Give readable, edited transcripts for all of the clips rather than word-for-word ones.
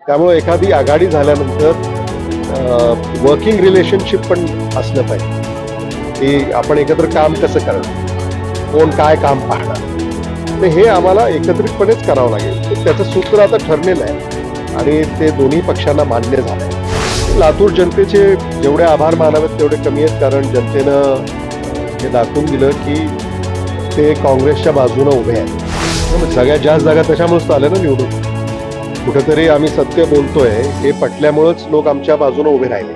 त्यामुळे एखादी आघाडी झाल्यानंतर वर्किंग रिलेशनशिप पण असलं पाहिजे की आपण एकत्र काम कसं करणार, कोण काय काम पाहणार, तर हे आम्हाला एकत्रितपणेच करावं लागेल. त्याचं सूत्र आता ठरलेलं आहे आणि ते दोन्ही पक्षांना मान्य झालं आहे. लातूर जनतेचे जेवढे आभार मानावेत तेवढे कमी आहेत, कारण जनतेनं हे दाखवून दिलं की ते काँग्रेसच्या बाजूने उभे आहेत. सगळ्यात जास्त जागा त्याच्यामुळेच आल्या ना निवडून. कुठेतरी आम्ही सत्य बोलतोय हे पटल्यामुळेच लोक आमच्या बाजूने उभे राहिले.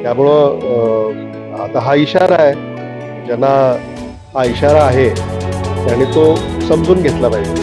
त्यामुळं आता हा इशारा आहे, ज्यांना हा इशारा आहे त्यांनी तो समजून घेतला पाहिजे.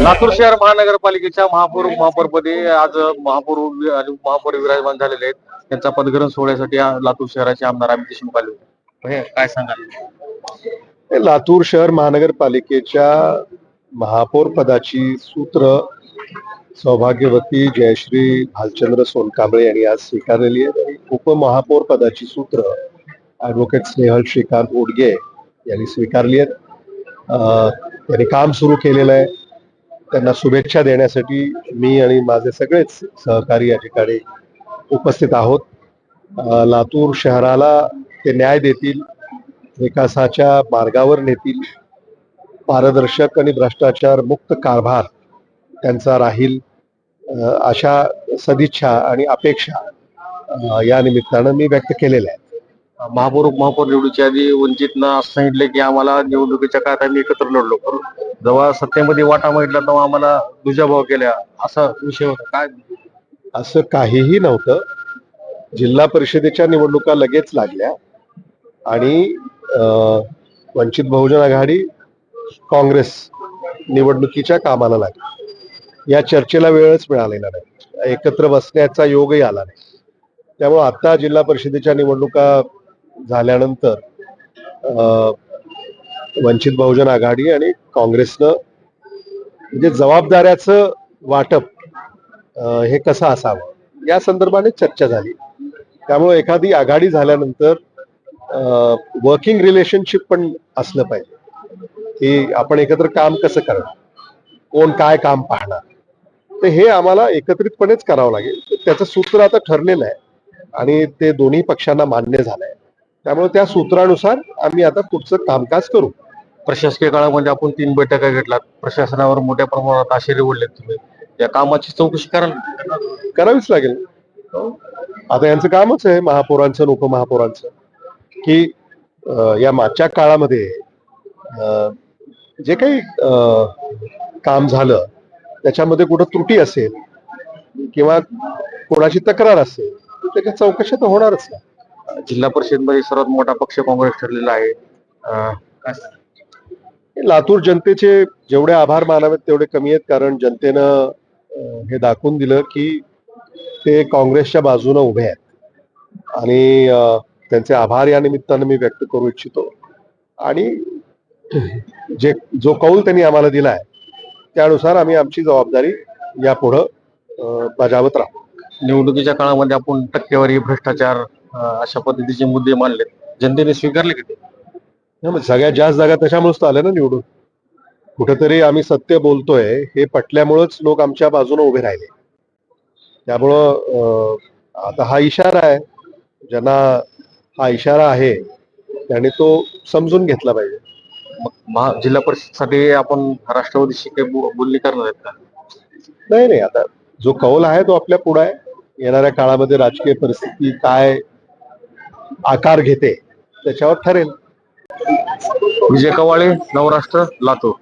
लातूर शहर महानगरपालिकेच्या महापौरपदी आज महापौर विराजमान झालेले आहेत. त्यांचा पदग्रहण सोहळ्यासाठी लातूर शहराचे आमदार अमित देशमुख आले होते. काय सांगाल? लातूर शहर महानगरपालिकेच्या महापौर पदाची सूत्र सौभाग्यवती जयश्री भालचंद्र सोनकांबळे यांनी आज स्वीकारलेली आहे. आणि उपमहापौर पदाची सूत्र ॲडव्होकेट स्नेहल श्रीकांत ओडगे यांनी स्वीकारली आहेत. त्यांनी काम सुरू केलेलं आहे. त्यांना शुभेच्छा देण्यासाठी मी आणि माझे सगळेच सहकारी या ठिकाणी उपस्थित आहोत. लातूर शहराला ते न्याय देतील, विकासाच्या मार्गावर नेतील, पारदर्शक आणि भ्रष्टाचार मुक्त कारभार त्यांचा राहील, अशा सदिच्छा आणि अपेक्षा या निमित्तानं मी व्यक्त केलेल्या आहेत. उपमहापौर निवडीच्या आधी वंचितनं असं सांगितलं की आम्हाला निवडणुकीच्या काळात आम्ही एकत्र लढलो, जेव्हा सत्तेमध्ये वाटा मागितला तेव्हा आम्हाला दुजाभाव केल्या, असा विषय होता. काय? असं काहीही नव्हतं. जिल्हा परिषदेच्या निवडणुका लगेच लागल्या आणि वंचित बहुजन आघाडी काँग्रेस निवडणुकीच्या कामाला लागली. या चर्चेला वेळच मिळालेला नाही, एकत्र बसण्याचा योगही आला नाही. त्यामुळे आता जिल्हा परिषदेच्या निवडणुका झाल्यानंतर वंचित बहुजन आघाडी आणि काँग्रेसनं म्हणजे जबाबदाऱ्याचं वाटप हे कसं असावं या संदर्भाने चर्चा झाली. त्यामुळे एखादी आघाडी झाल्यानंतर वर्किंग रिलेशनशिप पण असलं पाहिजे की आपण एकत्र काम कसं करणार, कोण काय काम पाहणार, तर हे आम्हाला एकत्रितपणेच करावं लागेल. त्याचं सूत्र आता ठरलेलं आहे आणि ते दोन्ही पक्षांना मान्य झालंय. त्यामुळे त्या सूत्रानुसार आम्ही आता पुढचं कामकाज करू. प्रशासकीय काळामध्ये आपण 3 बैठका घेतलात, प्रशासनावर मोठ्या प्रमाणात आशेरे ओढलेत तुम्ही, या कामाची चौकशी करावीच लागेल. आता यांचं कामच आहे महापौरांचं आणि उपमहापौरांचं की या मागच्या काळामध्ये जे काही काम झालं त्याच्यामध्ये कुठं त्रुटी असेल किंवा कोणाची तक्रार असेल तर त्याच्या चौकशा तर होणारच ना. जिल्हा परिषद मध्ये सर्वात मोठा पक्ष काँग्रेस ठरलेला आहे. लातूर जनतेचे जेवढे आभार मानावेत तेवढे कमी आहेत, कारण जनतेनं हे दाखवून दिलं की ते काँग्रेसच्या बाजूने उभे आहेत आणि त्यांचे आभार या निमित्तानं मी व्यक्त करू इच्छितो. आणि जो कौल त्यांनी आम्हाला दिलाय त्यानुसार आम्ही आमची जबाबदारी यापुढं बजावत राहू. निवडणुकीच्या काळामध्ये आपण टक्केवारी, भ्रष्टाचार अशा पद्धतीचे मुद्दे मांडले, जनतेने स्वीकारले किती? सगळ्यात जास्त जागा त्याच्यामुळेच आल्या ना निवडून. कुठेतरी आम्ही सत्य बोलतोय हे पटल्यामुळेच लोक आमच्या बाजूने उभे राहिले. त्यामुळं आता हा इशारा आहे, ज्यांना हा इशारा आहे त्यांनी तो समजून घेतला पाहिजे. जिल्हा परिषदसाठी आपण राष्ट्रवादीशी काही बोलणी करणार आहेत का? नाही, आता जो कौल आहे तो आपल्या पुढे आहे. येणाऱ्या काळामध्ये राजकीय परिस्थिती काय आकार घेते त्याच्यावर ठरेल. विजय कवाळे, नवराष्ट्र, लातूर.